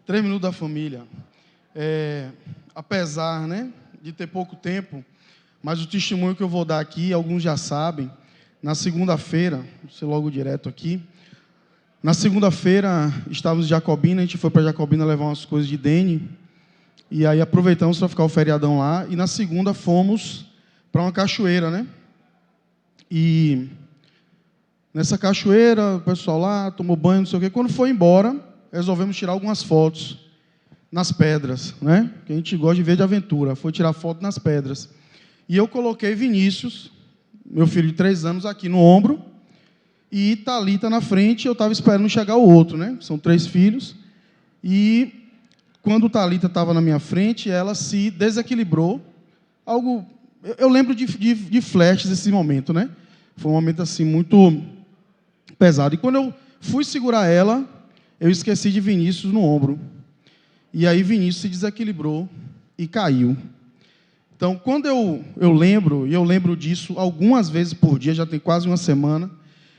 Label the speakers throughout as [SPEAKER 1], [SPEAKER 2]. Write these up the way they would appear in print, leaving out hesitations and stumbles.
[SPEAKER 1] 3 minutos da família. Apesar, né, de ter pouco tempo, mas o testemunho que eu vou dar aqui, alguns já sabem, na segunda-feira, vou ser logo direto aqui, na segunda-feira estávamos em Jacobina, a gente foi para Jacobina levar umas coisas de Dene, e aí aproveitamos para ficar o feriadão lá, e na segunda fomos para uma cachoeira, né? E nessa cachoeira, o pessoal lá tomou banho, não sei o quê. Quando foi embora, resolvemos tirar algumas fotos nas pedras, né? Que a gente gosta de ver de aventura. Foi tirar foto nas pedras. E eu coloquei Vinícius, meu filho de 3 anos, aqui no ombro, e Thalita na frente. Eu estava esperando chegar o outro, né? São 3 filhos. E quando Thalita estava na minha frente, ela se desequilibrou. Eu lembro de flashes desse momento, né? Foi um momento assim muito pesado. E quando eu fui segurar ela, eu esqueci de Vinícius no ombro. E aí Vinícius se desequilibrou e caiu. Então, quando eu lembro disso algumas vezes por dia, já tem quase uma semana,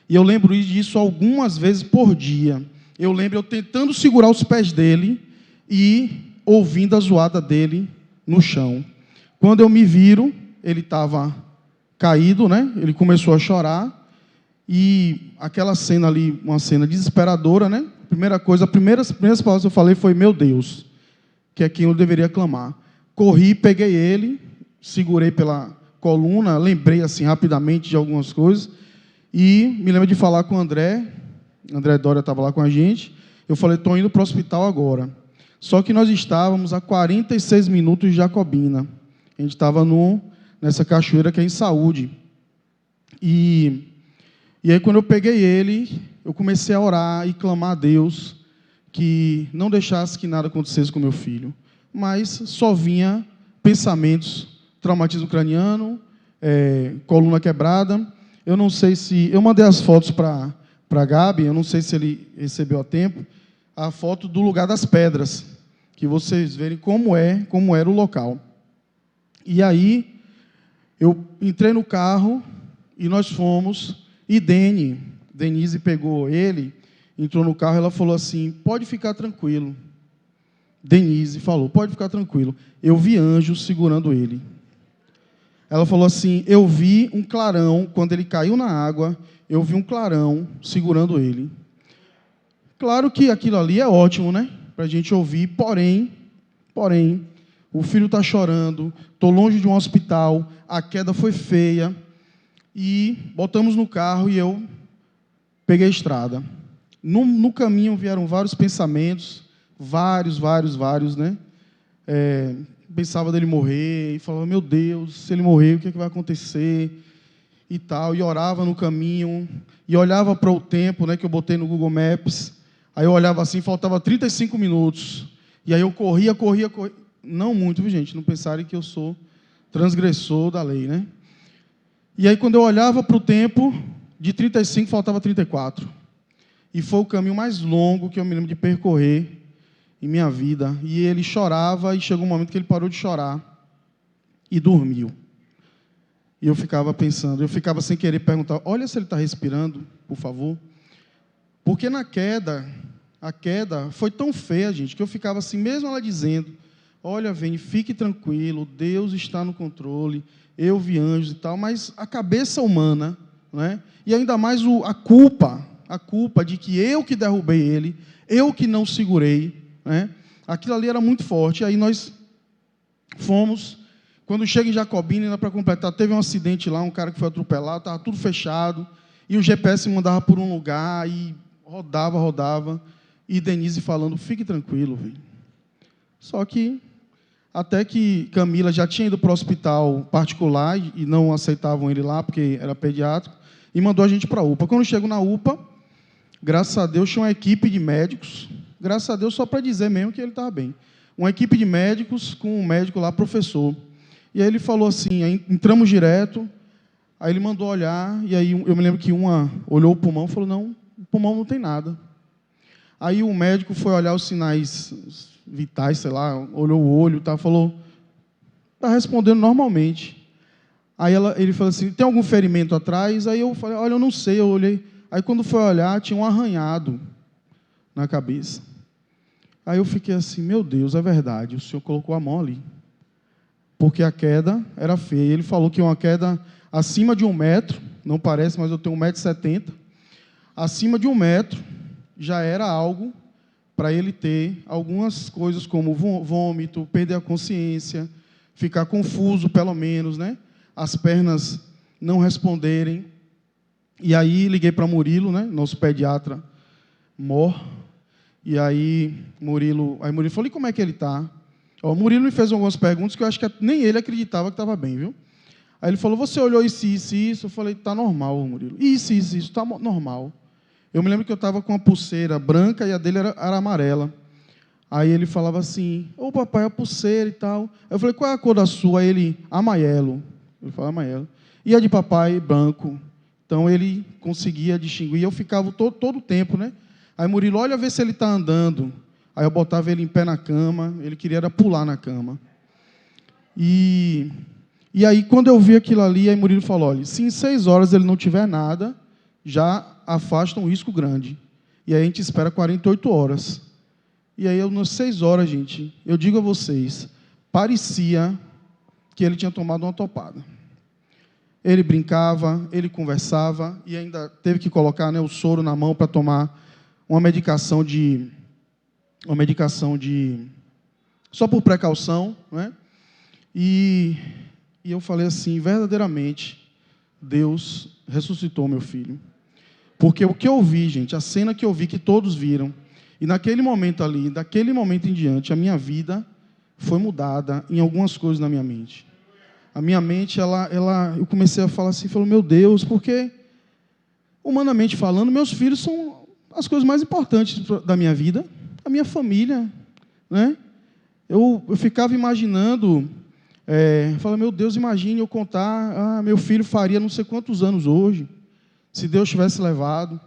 [SPEAKER 1] e eu lembro disso algumas vezes por dia. Eu lembro eu tentando segurar os pés dele e ouvindo a zoada dele no chão. Quando eu me viro, ele estava caído, né? Ele começou a chorar, e aquela cena ali, uma cena desesperadora, né? As primeiras palavras que eu falei foi: meu Deus, que é quem eu deveria clamar. Corri, peguei ele, segurei pela coluna, lembrei assim rapidamente de algumas coisas, e me lembro de falar com o André Dória estava lá com a gente. Eu falei: estou indo para o hospital agora. Só que nós estávamos a 46 minutos de Jacobina. A gente estava nessa cachoeira que é em Saúde. E aí, quando eu peguei ele, eu comecei a orar e clamar a Deus que não deixasse que nada acontecesse com meu filho. Mas só vinha pensamentos: traumatismo craniano, coluna quebrada. Eu não sei se... Eu mandei as fotos para a Gabi, eu não sei se ele recebeu a tempo, a foto do lugar das pedras, que vocês verem como era o local. E aí, eu entrei no carro e nós fomos, e Denise pegou ele, entrou no carro, ela falou assim: pode ficar tranquilo. Denise falou: pode ficar tranquilo. Eu vi anjos segurando ele. Ela falou assim: eu vi um clarão, quando ele caiu na água, eu vi um clarão segurando ele. Claro que aquilo ali é ótimo, né? Para a gente ouvir, porém, o filho está chorando, estou longe de um hospital, a queda foi feia, e botamos no carro e eu peguei a estrada. No caminho vieram vários pensamentos, vários, né? Pensava dele morrer, e falava: meu Deus, se ele morrer, o que vai acontecer? E tal, e orava no caminho, e olhava para o tempo, né, que eu botei no Google Maps. Aí eu olhava assim, faltava 35 minutos, e aí eu corria, não muito, viu, gente? Não pensarem que eu sou transgressor da lei, né? E aí, quando eu olhava para o tempo, de 35 faltava 34. E foi o caminho mais longo que eu me lembro de percorrer em minha vida. E ele chorava, e chegou um momento que ele parou de chorar e dormiu. E eu ficava pensando, eu ficava sem querer perguntar: olha se ele está respirando, por favor. Porque a queda foi tão feia, gente, que eu ficava assim, mesmo ela dizendo: olha, Vene, fique tranquilo, Deus está no controle, eu vi anjos e tal, mas a cabeça humana, né? E ainda mais a culpa de que eu que derrubei ele, eu que não segurei, né? Aquilo ali era muito forte. E aí nós fomos, quando chega em Jacobina, ainda para completar, teve um acidente lá, um cara que foi atropelado, estava tudo fechado, e o GPS mandava por um lugar, e rodava, e Denise falando: fique tranquilo, filho. Só que, até que Camila já tinha ido para o hospital particular, e não aceitavam ele lá, porque era pediátrico, e mandou a gente para a UPA. Quando eu chego na UPA, graças a Deus, tinha uma equipe de médicos, graças a Deus, só para dizer mesmo que ele estava bem. Uma equipe de médicos, com um médico lá, professor. E aí ele falou assim, aí entramos direto, aí ele mandou olhar, e aí eu me lembro que uma olhou o pulmão e falou: não, o pulmão não tem nada. Aí o médico foi olhar os sinais vitais, sei lá, olhou o olho, tá, falou: está respondendo normalmente. Aí ele falou assim: tem algum ferimento atrás? Aí eu falei: olha, eu não sei, eu olhei. Aí quando foi olhar, tinha um arranhado na cabeça. Aí eu fiquei assim, meu Deus, é verdade, o Senhor colocou a mão ali. Porque a queda era feia. Ele falou que uma queda acima de 1 metro, não parece, mas eu tenho 1,70 m. Acima de 1 metro já era algo para ele ter algumas coisas como vômito, perder a consciência, ficar confuso pelo menos, né? As pernas não responderem. E aí liguei para Murilo, né? Nosso pediatra mor. E aí Murilo falou, e como é que ele está? O Murilo me fez algumas perguntas que eu acho que nem ele acreditava que estava bem, viu? Aí ele falou, você olhou isso, isso e isso? Eu falei, está normal, Murilo. Isso, está normal. Eu me lembro que eu estava com uma pulseira branca e a dele era amarela. Aí ele falava assim, ô papai, a pulseira e tal. Eu falei, qual é a cor da sua? Aí ele, amarelo. Ele falou, amarelo. E a de papai, branco. Então ele conseguia distinguir. Eu ficava todo o tempo, né? Aí Murilo, olha, ver se ele está andando. Aí eu botava ele em pé na cama. Ele queria era pular na cama. E aí, quando eu vi aquilo ali, aí Murilo falou, olha, se em 6 horas ele não tiver nada, já afasta um risco grande. E aí a gente espera 48 horas. E aí, nas 6 horas, gente, eu digo a vocês, parecia que ele tinha tomado uma topada. Ele brincava, ele conversava, e ainda teve que colocar, né, o soro na mão para tomar uma medicação de... só por precaução, né? E eu falei assim, verdadeiramente, Deus ressuscitou meu filho. Porque o que eu vi, gente, a cena que eu vi, que todos viram, e naquele momento ali, daquele momento em diante, a minha vida foi mudada em algumas coisas na minha mente. A minha mente, eu comecei a falar assim, meu Deus, porque, humanamente falando, meus filhos são as coisas mais importantes da minha vida, a minha família, né? Eu ficava imaginando, meu Deus, imagine eu contar, meu filho faria não sei quantos anos hoje, se Deus tivesse levado.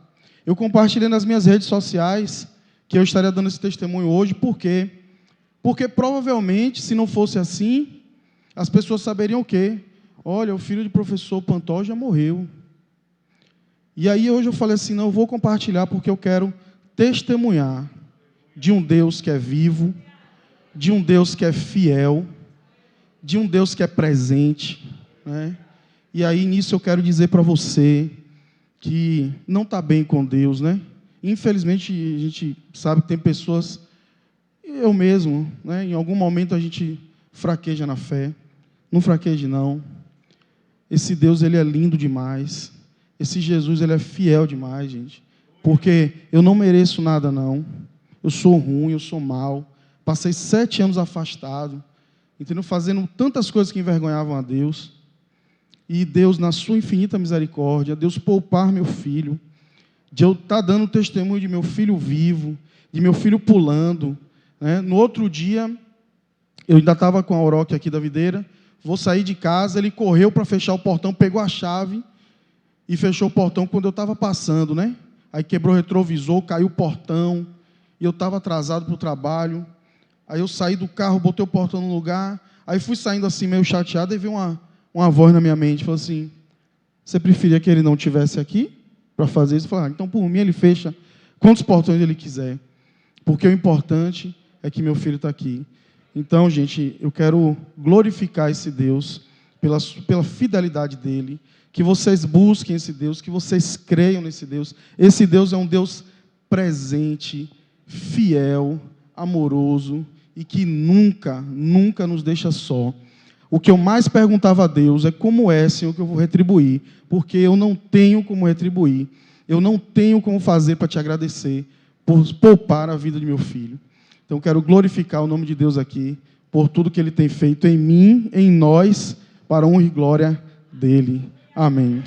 [SPEAKER 1] Eu compartilhei nas minhas redes sociais que eu estaria dando esse testemunho hoje, por quê? Porque provavelmente, se não fosse assim, as pessoas saberiam o quê? Olha, o filho do professor Pantó já morreu. E aí hoje eu falei assim, não, eu vou compartilhar porque eu quero testemunhar de um Deus que é vivo, de um Deus que é fiel, de um Deus que é presente, né? E aí nisso eu quero dizer para você que não está bem com Deus, né? Infelizmente a gente sabe que tem pessoas, eu mesmo, né? Em algum momento a gente fraqueja na fé. Não fraqueje não. Esse Deus, ele é lindo demais. Esse Jesus, ele é fiel demais, gente. Porque eu não mereço nada não. Eu sou ruim, eu sou mau. Passei 7 anos afastado, entendeu? Fazendo tantas coisas que envergonhavam a Deus. E Deus, na sua infinita misericórdia, Deus poupar meu filho, de eu estar dando testemunho de meu filho vivo, de meu filho pulando, né? No outro dia, eu ainda estava com a Oroque aqui da videira, vou sair de casa, ele correu para fechar o portão, pegou a chave e fechou o portão quando eu estava passando, né? Aí quebrou o retrovisor, caiu o portão, e eu estava atrasado para o trabalho. Aí eu saí do carro, botei o portão no lugar, aí fui saindo assim meio chateado, e veio uma voz na minha mente, falou assim, você preferia que ele não estivesse aqui para fazer isso? Eu falei, então por mim ele fecha quantos portões ele quiser, porque o importante é que meu filho está aqui. Então, gente, eu quero glorificar esse Deus pela fidelidade dele, que vocês busquem esse Deus, que vocês creiam nesse Deus. Esse Deus é um Deus presente, fiel, amoroso e que nunca, nunca nos deixa só. O que eu mais perguntava a Deus é como é, Senhor, que eu vou retribuir, porque eu não tenho como retribuir, eu não tenho como fazer para te agradecer por poupar a vida de meu filho. Então, quero glorificar o nome de Deus aqui, por tudo que Ele tem feito em mim, em nós, para a honra e glória dEle. Amém.